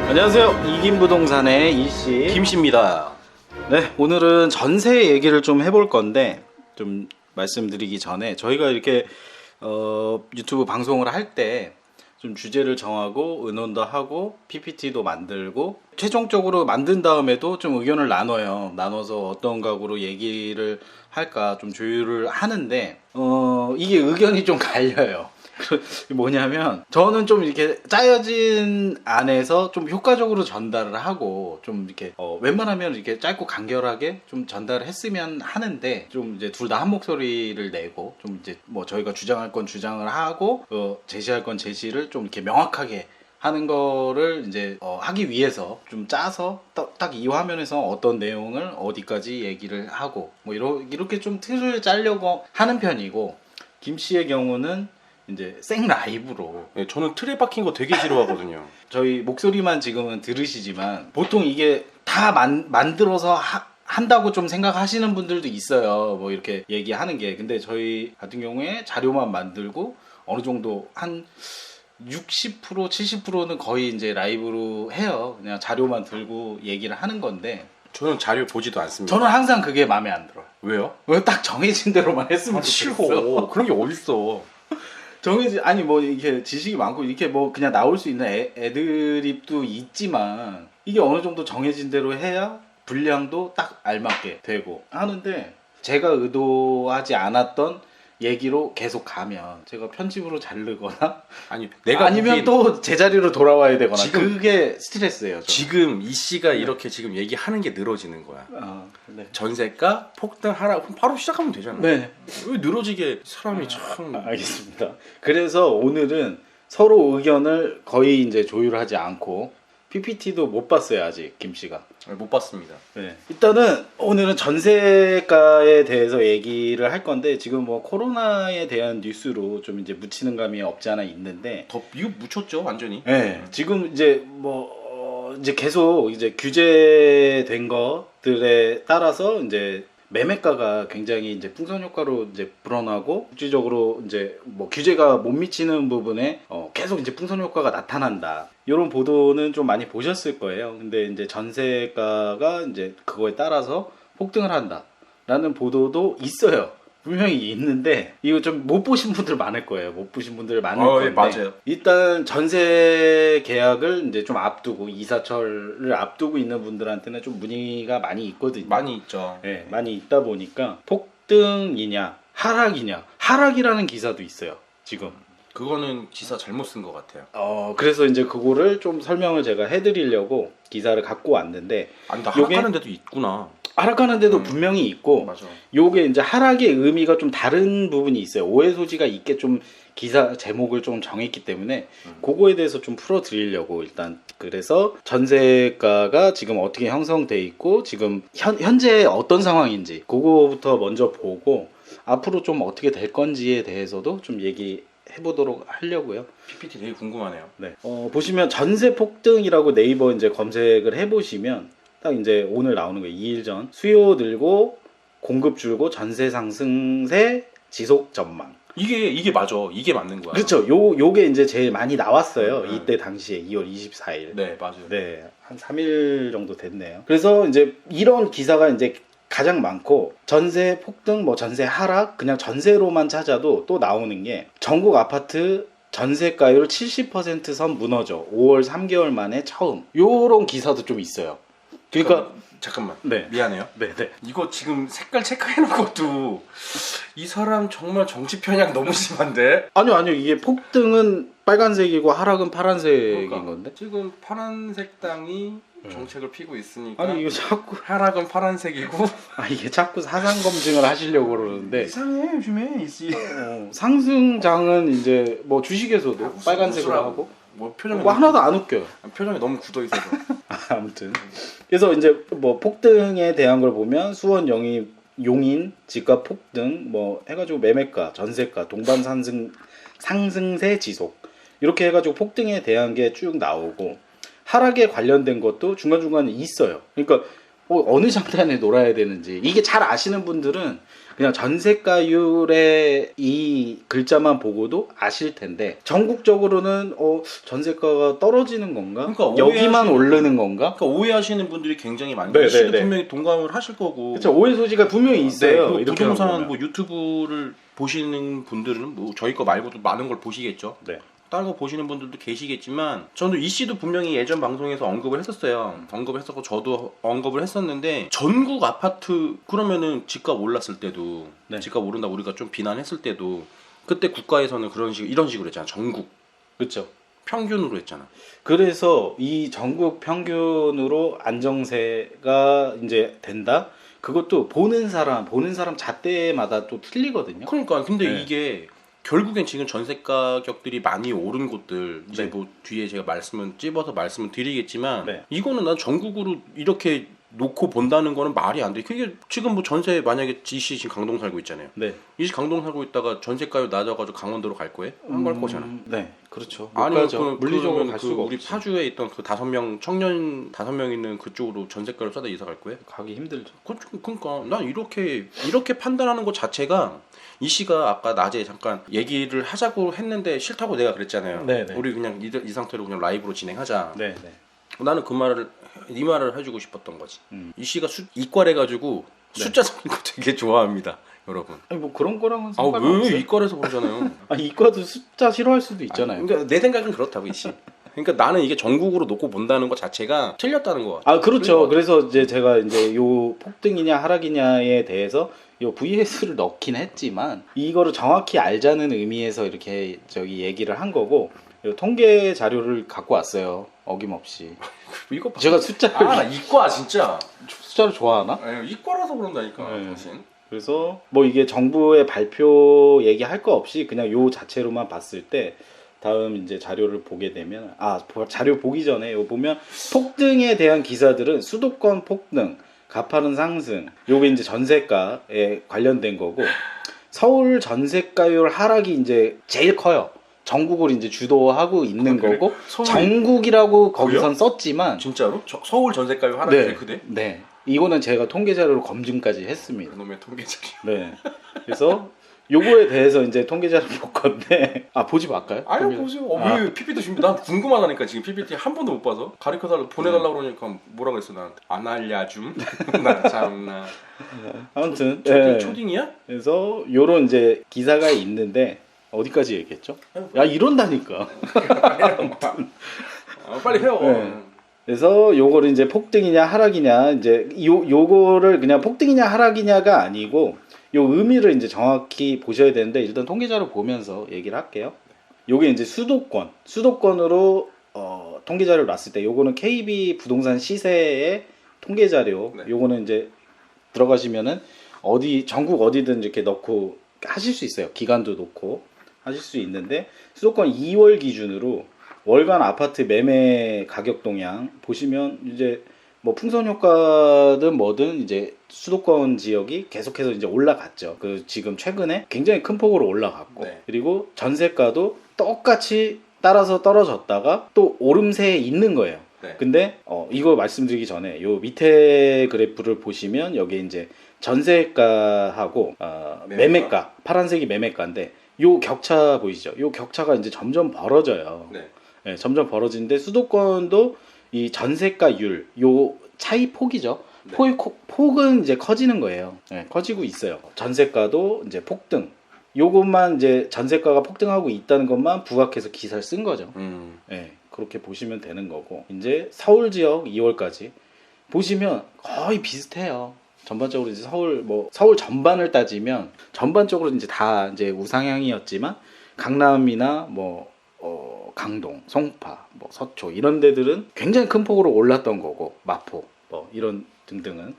안녕하세요. 이김부동산의 이씨 김씨입니다. 네, 오늘은 전세 얘기를 좀 해볼 건데 좀 말씀드리기 전에 저희가 이렇게 유튜브 방송을 할 때 좀 주제를 정하고 의논도 하고 PPT도 만들고 최종적으로 만든 다음에도 좀 의견을 나눠요. 나눠서 어떤 각으로 얘기를 할까 좀 조율을 하는데 이게 의견이 좀 갈려요. 뭐냐면 저는 좀 이렇게 짜여진 안에서 좀 효과적으로 전달을 하고 좀 이렇게 웬만하면 이렇게 짧고 간결하게 좀 전달을 했으면 하는데 좀 이제 둘 다 한 목소리를 내고 좀 이제 뭐 저희가 주장할 건 주장을 하고 제시할 건 제시를 좀 이렇게 명확하게 하는 거를 이제 하기 위해서 좀 짜서 딱 이 화면에서 어떤 내용을 어디까지 얘기를 하고 뭐 이렇게 좀 틀을 짜려고 하는 편이고, 김 씨의 경우는 이제 생 라이브로. 네, 저는 틀에 박힌 거 되게 싫어하거든요. 저희 목소리만 지금은 들으시지만 보통 이게 다 만들어서 한다고 좀 생각하시는 분들도 있어요. 뭐 이렇게 얘기하는 게. 근데 저희 같은 경우에 자료만 만들고 어느 정도 한 60% 70%는 거의 이제 라이브로 해요. 그냥 자료만 들고 얘기를 하는 건데 저는 자료 보지도 않습니다. 저는 항상 그게 마음에 안 들어요. 왜요? 왜 딱 정해진 대로만 했으면 싫어. 좋겠어. 그런 게 어딨어. 아니 뭐 이렇게 지식이 많고 이렇게 뭐 그냥 나올 수 있는 애드립도 있지만 이게 어느 정도 정해진 대로 해야 분량도 딱 알맞게 되고 하는데, 제가 의도하지 않았던 얘기로 계속 가면 제가 편집으로 자르거나 아니면 또 제자리로 돌아와야 되거나 그게 스트레스예요. 저는. 지금 이 씨가 이렇게 지금 얘기하는 게 늘어지는 거야. 네. 전세가 폭등하라 그럼 바로 시작하면 되잖아. 네. 왜 늘어지게 사람이 참. 알겠습니다. 그래서 오늘은 서로 의견을 거의 이제 조율하지 않고 PPT도 못 봤어요 아직 김 씨가. 못 봤습니다. 네. 일단은 오늘은 전세가에 대해서 얘기를 할 건데 지금 뭐 코로나에 대한 뉴스로 좀 이제 묻히는 감이 없지 않아 있는데. 이거 묻혔죠 완전히. 네. 지금 이제 이제 계속 이제 규제된 것들에 따라서 이제 매매가가 굉장히 이제 풍선 효과로 이제 불어나고 국지적으로 이제 뭐 규제가 못 미치는 부분에 계속 이제 풍선 효과가 나타난다. 이런 보도는 좀 많이 보셨을 거예요. 근데 이제 전세가가 이제 그거에 따라서 폭등을 한다라는 보도도 있어요. 분명히 있는데 이거 좀 못 보신 분들 많을 거예요. 못 보신 분들 많을 건데. 예, 맞아요. 일단 전세 계약을 이제 좀 앞두고 이사철을 앞두고 있는 분들한테는 좀 문의가 많이 있거든요. 많이 있죠. 네, 많이 있다 보니까 폭등이냐 하락이냐, 하락이라는 기사도 있어요. 지금. 그거는 기사 잘못 쓴 것 같아요. 그래서 이제 그거를 좀 설명을 제가 해드리려고 기사를 갖고 왔는데. 아니, 나 하락하는 데도 있구나. 하락하는 데도 분명히 있고, 맞아. 요게 이제 하락의 의미가 좀 다른 부분이 있어요. 오해 소지가 있게 좀 기사 제목을 좀 정했기 때문에 그거에 대해서 좀 풀어드리려고 일단. 그래서 전세가가 지금 어떻게 형성돼 있고 지금 현재 어떤 상황인지 그거부터 먼저 보고 앞으로 좀 어떻게 될 건지에 대해서도 좀 얘기해보도록 하려고요. PPT 되게 궁금하네요. 네. 보시면 전세 폭등이라고 네이버 이제 검색을 해보시면 딱 이제 오늘 나오는 거예요. 2일 전. 수요 늘고 공급 줄고 전세 상승세 지속 전망. 이게 맞아. 이게 맞는 거야. 그렇죠. 요게 이제 제일 많이 나왔어요. 이때 당시에 2월 24일. 네, 맞아요. 네. 한 3일 정도 됐네요. 그래서 이제 이런 기사가 이제 가장 많고, 전세 폭등, 뭐 전세 하락, 그냥 전세로만 찾아도 또 나오는 게 전국 아파트 전세가율 70% 선 무너져 5월 3개월 만에 처음. 요런 기사도 좀 있어요. 그러니까 잠깐만. 네. 미안해요. 네. 이거 지금 색깔 체크해놓은 것도 이 사람 정말 정치 편향 너무 심한데? 아니요. 이게 폭등은 빨간색이고 하락은 파란색인 그러니까, 건데. 지금 파란색 당이 정책을 피고 있으니까. 아니 이거 자꾸 하락은 파란색이고. 이게 자꾸 사상 검증을 하시려고 그러는데. 이상해 요즘에 이씨. 상승장은 이제 뭐 주식에서도 빨간색으로 하고. 뭐 표정이 뭐 하나도 안 웃겨요. 표정이 너무 굳어 있어서. 아무튼. 그래서 이제 뭐 폭등에 대한 걸 보면 수원 영입 용인 집값 폭등 뭐 해가지고 매매가 전세가 동반 상승세 지속 이렇게 해가지고 폭등에 대한 게 쭉 나오고, 하락에 관련된 것도 중간중간에 있어요. 그러니까 어느 장단에 놀아야 되는지 이게 잘 아시는 분들은 그냥 전세가율의 이 글자만 보고도 아실 텐데 전국적으로는 전세가가 떨어지는 건가? 그러니까 여기만 오해하시는 오르는 건가? 그러니까 오해하시는 분들이 굉장히 많아요. 네, 이 씨도 네, 네. 분명히 동감을 하실 거고. 그렇죠. 오해 소지가 분명히 있어요. 그리고 이렇게 부동산 보면. 뭐 유튜브를 보시는 분들은 뭐 저희 거 말고도 많은 걸 보시겠죠. 네. 다른 거 보시는 분들도 계시겠지만 저는 이 씨도 분명히 예전 방송에서 언급을 했었어요. 언급을 했었고 저도 언급을 했었는데 전국 아파트 그러면은 집값 올랐을 때도 네. 집값 오른다 우리가 좀 비난했을 때도 그때 국가에서는 이런 식으로 했잖아. 전국 그렇죠. 평균으로 했잖아. 그래서 이 전국 평균으로 안정세가 이제 된다. 그것도 보는 사람 잣대마다 또 틀리거든요. 그러니까 근데 네. 이게 결국엔 지금 전세 가격들이 많이 오른 곳들 이제 네. 뭐 뒤에 제가 찝어서 말씀을 드리겠지만 네. 이거는 난 전국으로 이렇게 놓고 본다는 거는 말이 안 돼. 그게 지금 뭐 전세 만약에 지씨 지금 강동 살고 있잖아요. 네. 이씨 강동 살고 있다가 전세가율 낮아가지고 강원도로 갈 거예요? 안 갈 거잖아. 네, 그렇죠. 못 아니면 가죠. 물리적으로 갈 수가 우리 없지. 파주에 있던 그 5명 청년 5명 있는 그쪽으로 전세가를 싸다 이사 갈 거예요? 가기 힘들죠. 그러니까 난 이렇게 판단하는 것 자체가 이 씨가 아까 낮에 잠깐 얘기를 하자고 했는데 싫다고 내가 그랬잖아요. 네네. 우리 그냥 이 상태로 그냥 라이브로 진행하자. 네, 네. 나는 이 말을 해주고 싶었던 거지. 음. 이 씨가 이과래 가지고 네. 숫자 적는 거 되게 좋아합니다, 여러분. 아니 뭐 그런 거랑은 아 상관없어요. 왜 이과래서 그러잖아요. 아니 이과도 숫자 싫어할 수도 있잖아요. 그러니까 내 생각은 그렇다고 이 씨. 그러니까 나는 이게 전국으로 놓고 본다는 것 자체가 틀렸다는 거. 아 그렇죠. 그래서 이제 제가 이제 요 폭등이냐 하락이냐에 대해서 요 VS를 넣긴 했지만 이거를 정확히 알자는 의미에서 이렇게 얘기를 한 거고 요 통계 자료를 갖고 왔어요. 어김없이. 이거 봐. 제가 숫자를 나 이과 진짜. 숫자를 좋아하나? 아니, 이과라서 그런다니까. 네. 사실. 그래서 뭐 이게 정부의 발표 얘기할 거 없이 그냥 요 자체로만 봤을 때 다음 이제 자료를 보게 되면 자료 보기 전에 요 보면 폭등에 대한 기사들은 수도권 폭등, 가파른 상승, 요게 이제 전세가에 관련된 거고 서울 전세가율 하락이 이제 제일 커요. 전국을 이제 주도하고 있는 그래? 거고 서울- 전국이라고 거기선 썼지만 진짜로? 서울 전세가율 하락이 네, 제일 크대? 네. 이거는 제가 통계 자료로 검증까지 했습니다. 그놈의 통계자료. 네. 그래서 요거에 대해서 이제 통계자료 볼 건데 보지 말까요? 아니요 통계자- 보세요. 아. 왜 PPT 준비? 난 궁금하다니까 지금 PPT 한 번도 못 봐서 가르쳐달라 보내달라 그러니까 뭐라 그랬어 나한테 안 알려줌. 나 참나. 아무튼 초딩이야? 그래서 요런 이제 기사가 있는데 어디까지 얘기했죠? 야 이런다니까. 빨리 해요. 네. 그래서 요거를 이제 폭등이냐 하락이냐 이제 요거를 그냥 폭등이냐 하락이냐가 아니고 요 의미를 이제 정확히 보셔야 되는데 일단 통계자료 보면서 얘기를 할게요. 요게 이제 수도권으로 통계자료를 놨을 때 요거는 KB 부동산 시세의 통계자료. 네. 요거는 이제 들어가시면은 전국 어디든 이렇게 넣고 하실 수 있어요. 기간도 놓고 하실 수 있는데 수도권 2월 기준으로 월간 아파트 매매 가격 동향 보시면 이제 뭐 풍선 효과든 뭐든 이제 수도권 지역이 계속해서 이제 올라갔죠. 그 지금 최근에 굉장히 큰 폭으로 올라갔고 네. 그리고 전세가도 똑같이 따라서 떨어졌다가 또 오름세에 있는 거예요. 네. 근데 이거 말씀드리기 전에 요 밑에 그래프를 보시면 여기 이제 전세가하고 매매가 파란색이 매매가인데 요 격차 보이시죠? 요 격차가 이제 점점 벌어져요. 네. 네, 점점 벌어지는데 수도권도 이 전세가율 요 차이 폭이죠. 네. 폭은 이제 커지는 거예요. 네, 커지고 있어요. 전세가도 이제 폭등. 요것만 이제 전세가가 폭등하고 있다는 것만 부각해서 기사를 쓴 거죠. 네, 그렇게 보시면 되는 거고 이제 서울 지역 2월까지 보시면 거의 비슷해요. 전반적으로 이제 서울 전반을 따지면 전반적으로 이제 다 이제 우상향이었지만 강남이나 강동, 송파, 서초 이런 데들은 굉장히 큰 폭으로 올랐던 거고 마포 이런 등등은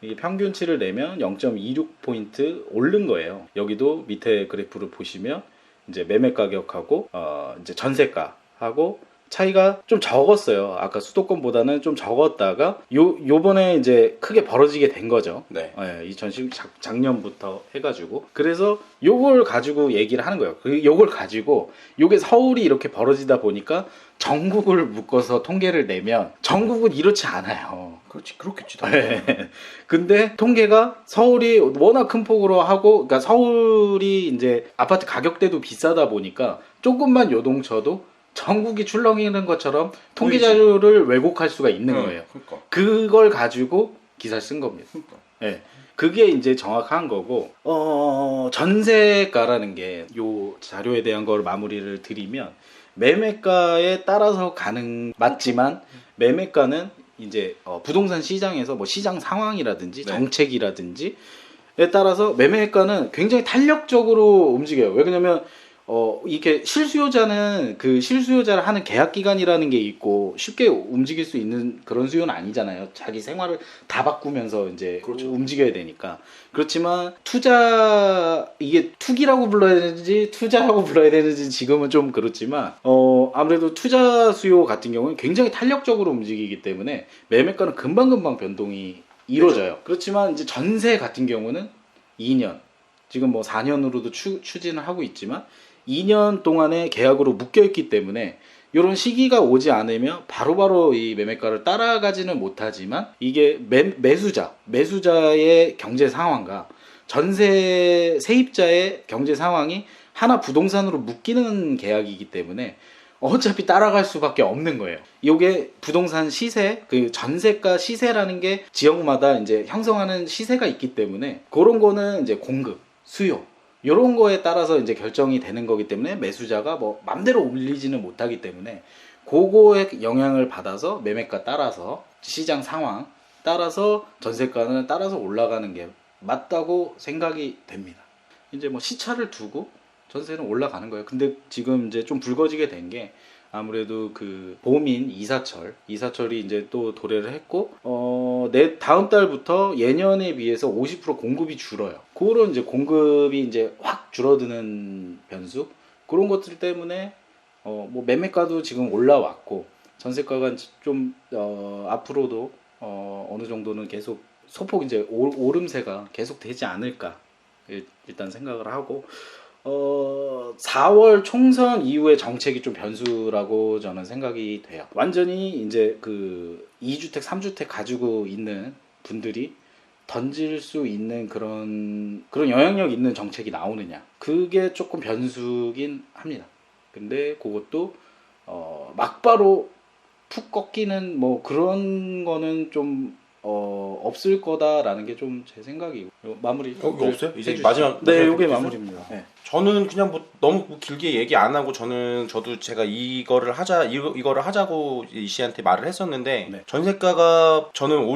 이게 평균치를 내면 0.26포인트 오른 거예요. 여기도 밑에 그래프를 보시면 이제 매매 가격하고 이제 전세가하고 차이가 좀 적었어요. 아까 수도권보다는 좀 적었다가 요번에 이제 크게 벌어지게 된 거죠. 네. 2010 작년부터 해가지고 그래서 요걸 가지고 얘기를 하는 거예요. 요걸 가지고 요게 서울이 이렇게 벌어지다 보니까 전국을 묶어서 통계를 내면 전국은 이렇지 않아요. 그렇지, 그렇겠지. 네. 근데 통계가 서울이 워낙 큰 폭으로 하고, 그러니까 서울이 이제 아파트 가격대도 비싸다 보니까 조금만 요동쳐도 전국이 출렁이는 것처럼 통계 보이지. 자료를 왜곡할 수가 있는 거예요. 그러니까. 그걸 가지고 기사를 쓴 겁니다. 그러니까. 네. 그게 이제 정확한 거고, 전세가라는 게 요 자료에 대한 걸 마무리를 드리면 매매가에 따라서 가는 맞지만 매매가는 이제 부동산 시장에서 뭐 시장 상황이라든지 네. 정책이라든지에 따라서 매매가는 굉장히 탄력적으로 움직여요. 왜냐면 이게 실수요자는 그 실수요자를 하는 계약 기간이라는 게 있고 쉽게 움직일 수 있는 그런 수요는 아니잖아요. 자기 생활을 다 바꾸면서 이제 그렇죠. 움직여야 되니까. 그렇지만 이게 투기라고 불러야 되는지 투자라고 불러야 되는지 지금은 좀 그렇지만 아무래도 투자 수요 같은 경우는 굉장히 탄력적으로 움직이기 때문에 매매가는 금방금방 변동이 이루어져요. 그렇지만 이제 전세 같은 경우는 2년 지금 뭐 4년으로도 추진을 하고 있지만 2년 동안의 계약으로 묶여있기 때문에 이런 시기가 오지 않으면 바로바로 이 매매가를 따라가지는 못하지만 이게 매수자의 경제 상황과 전세 세입자의 경제 상황이 하나 부동산으로 묶이는 계약이기 때문에 어차피 따라갈 수밖에 없는 거예요. 이게 부동산 시세, 그 전세가 시세라는 게 지역마다 이제 형성하는 시세가 있기 때문에 그런 거는 이제 공급, 수요 이런 거에 따라서 이제 결정이 되는 거기 때문에 매수자가 뭐 맘대로 올리지는 못하기 때문에 그거에 영향을 받아서 매매가 따라서 시장 상황 따라서 전세가는 따라서 올라가는 게 맞다고 생각이 됩니다. 이제 뭐 시차를 두고 전세는 올라가는 거예요. 근데 지금 이제 좀 불거지게 된 게 아무래도 그 봄인 이사철이 이제 또 도래를 했고 다음 달부터 예년에 비해서 50% 공급이 줄어요. 그런 이제 공급이 이제 확 줄어드는 변수 그런 것들 때문에 뭐 매매가도 지금 올라왔고 전세가가 좀 앞으로도 어느 정도는 계속 소폭 이제 오름세가 계속 되지 않을까 일단 생각을 하고 4월 총선 이후의 정책이 좀 변수라고 저는 생각이 돼요. 완전히 이제 그 2주택, 3주택 가지고 있는 분들이 던질 수 있는 그런 영향력 있는 정책이 나오느냐. 그게 조금 변수긴 합니다. 근데 그것도 막바로 푹 꺾이는 뭐 그런 거는 좀 없을 거다라는 게 좀 제 생각이고 마무리 이거 없어요? 이제 해주시죠. 마지막 네, 마지막 이게 해주세요. 마무리입니다. 네. 저는 그냥 뭐 너무 길게 얘기 안 하고 저도 제가 이거를 하자고 이 씨한테 말을 했었는데 네. 전세가가 저는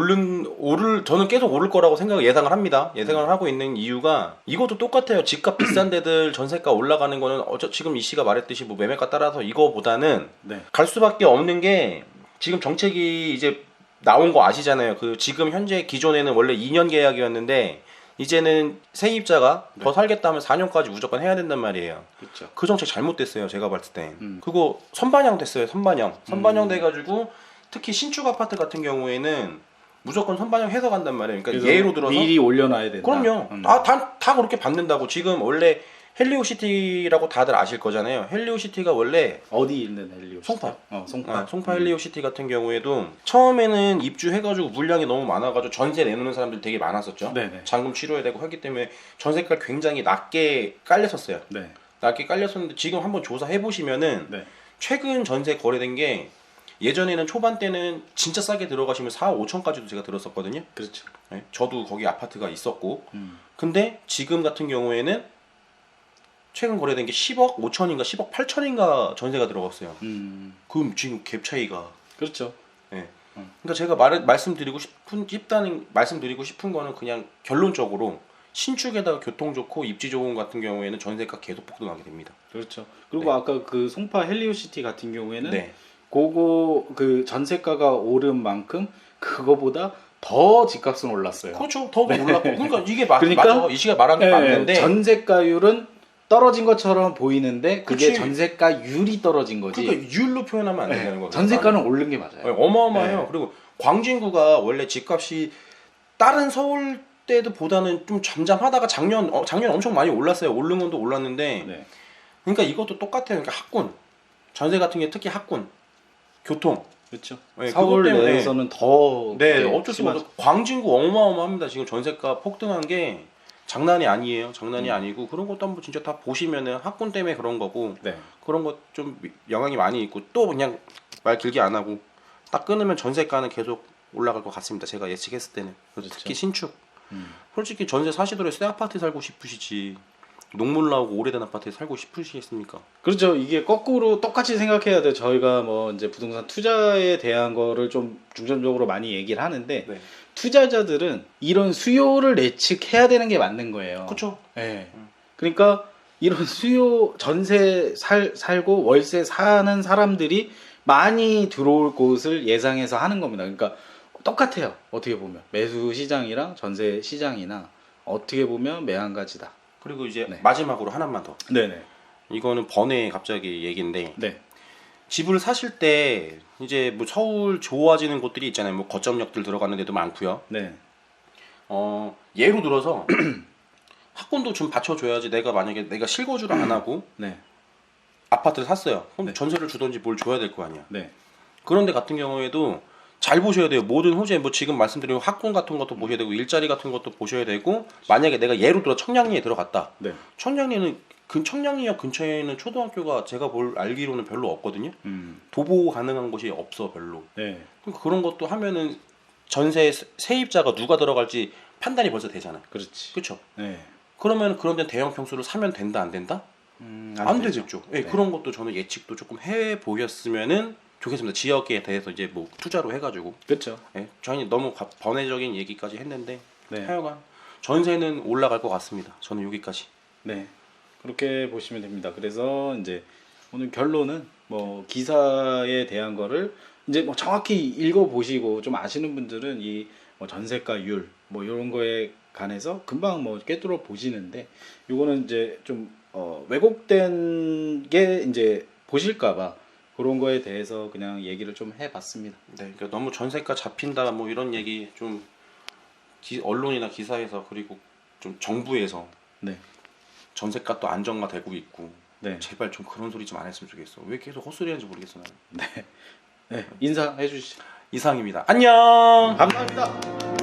계속 오를 거라고 예상을 합니다. 예상을 하고 있는 이유가 이것도 똑같아요. 집값 비싼 데들 전세가 올라가는 거는 지금 이 씨가 말했듯이 뭐 매매가 따라서 이거보다는 네. 갈 수밖에 없는 게 지금 정책이 이제 나온 거 아시잖아요. 그 지금 현재 기존에는 원래 2년 계약이었는데 이제는 세입자가 더 살겠다 하면 4년까지 무조건 해야 된단 말이에요. 그렇죠. 그 정책 잘못됐어요. 제가 봤을 땐. 그거 선반영 됐어요. 선반영 돼가지고 특히 신축 아파트 같은 경우에는 무조건 선반영 해서 간단 말이에요. 그러니까 예로 들어서 미리 올려놔야 된다. 그럼요. 다 그렇게 받는다고. 지금 원래 헬리오시티라고 다들 아실 거잖아요. 헬리오시티가 원래 어디 있는 헬리오? 송파. 송파. 송파 헬리오시티 같은 경우에도 처음에는 입주해가지고 물량이 너무 많아가지고 전세 내놓는 사람들이 되게 많았었죠. 네네. 잔금 치러야 되고 하기 때문에 전세가 굉장히 낮게 깔렸었어요. 네. 낮게 깔렸었는데 지금 한번 조사해 보시면은 네. 최근 전세 거래된 게 예전에는 초반 때는 진짜 싸게 들어가시면 4억 5천까지도 제가 들었었거든요. 그렇죠. 네, 저도 거기 아파트가 있었고. 근데 지금 같은 경우에는 최근 거래된 게 10억 5천인가 10억 8천인가 전세가 들어갔어요. 그럼 지금 갭 차이가. 그렇죠. 네. 그러니까 제가 말씀드리고 싶은 거는 그냥 결론적으로 신축에다가 교통 좋고 입지 좋은 같은 경우에는 전세가 계속 폭등하게 됩니다. 그렇죠. 그리고 아까 그 송파 헬리오시티 같은 경우에는 네. 그거 그 전세가가 오른 만큼 그거보다 더 집값은 올랐어요. 그렇죠. 더 올랐고. 그러니까 이게 그러니까 맞아. 이 씨가 말한 게 맞는데 전세가율은 떨어진 것처럼 보이는데 그게 그치. 전세가율이 떨어진 거지. 그러니까 율로 표현하면 안 된다는 거죠. 전세가는 오른 게 맞아요. 어마어마해요. 네. 그리고 광진구가 원래 집값이 다른 서울 때도 보다는 좀 잠잠하다가 작년 엄청 많이 올랐어요. 오른 건도 올랐는데 네. 그러니까 이것도 똑같아요. 그러니까 학군 전세 같은 게 특히 학군 교통 그렇죠. 네, 서울 그것 때문에- 내에서는 더 네, 그게 어쩔 수 심하죠. 없어. 광진구 어마어마합니다. 지금 전세가 폭등한 게 장난이 아니에요. 장난이 아니고 그런 것도 한번 진짜 다 보시면은 학군 때문에 그런 거고 네. 그런 것 좀 영향이 많이 있고 또 그냥 말 길게 안 하고 딱 끊으면 전세가는 계속 올라갈 것 같습니다. 제가 예측했을 때는 특히 신축. 솔직히 전세 사시더라도 새 아파트 살고 싶으시지 녹물 나오고 오래된 아파트에 살고 싶으시겠습니까? 그렇죠. 이게 거꾸로 똑같이 생각해야 돼요. 저희가 뭐 이제 부동산 투자에 대한 거를 좀 중점적으로 많이 얘기를 하는데 네. 투자자들은 이런 수요를 예측해야 되는 게 맞는 거예요. 그렇죠. 네. 그러니까 이런 수요 전세 살고 월세 사는 사람들이 많이 들어올 곳을 예상해서 하는 겁니다. 그러니까 똑같아요. 어떻게 보면 매수 시장이랑 전세 시장이나 어떻게 보면 매한가지다. 그리고 이제 네. 마지막으로 하나만 더. 네네. 이거는 번외 갑자기 얘기인데 네. 집을 사실 때 이제 뭐 서울 좋아지는 곳들이 있잖아요. 뭐 거점역들 들어가는 데도 많고요. 네. 예로 들어서 학군도 좀 받쳐줘야지. 내가 만약에 내가 실거주를 안 하고 네. 아파트를 샀어요. 그럼 네. 전세를 주던지 뭘 줘야 될 거 아니야. 네. 그런데 같은 경우에도 잘 보셔야 돼요. 모든 호재 뭐 지금 말씀드린 학군 같은 것도 보셔야 되고 일자리 같은 것도 보셔야 되고 만약에 내가 예로 들어 청량리에 들어갔다. 네. 청량리는 청량리역 근처에는 초등학교가 제가 알기로는 별로 없거든요. 음. 도보 가능한 곳이 없어 별로. 네. 그러니까 그런 것도 하면은 전세 세입자가 누가 들어갈지 판단이 벌써 되잖아. 그렇지. 그렇죠. 네. 그러면 그런 데 대형 평수를 사면 된다 안 된다? 안 되겠죠. 예, 네. 그런 것도 저는 예측도 조금 해 보였으면은 좋겠습니다. 지역에 대해서 이제 뭐 투자로 해가지고. 그렇죠. 예, 저희 너무 번외적인 얘기까지 했는데 네. 하여간 전세는 올라갈 것 같습니다. 저는 여기까지. 네. 그렇게 보시면 됩니다. 그래서 이제 오늘 결론은 뭐 기사에 대한 거를 이제 뭐 정확히 읽어 보시고 좀 아시는 분들은 이 뭐 전세가율 뭐 이런 거에 관해서 금방 뭐 꿰뚫어 보시는데 요거는 이제 좀 왜곡된 게 이제 보실까봐 그런 거에 대해서 그냥 얘기를 좀 해봤습니다. 네, 그러니까 너무 전세가 잡힌다 뭐 이런 얘기 좀 언론이나 기사에서 그리고 좀 정부에서 네. 전세가 또 안정화되고 있고 네. 제발 좀 그런 소리 좀 안 했으면 좋겠어. 왜 계속 헛소리하는지 모르겠어 나는. 네. 인사해 주시죠. 이상입니다. 안녕. 감사합니다.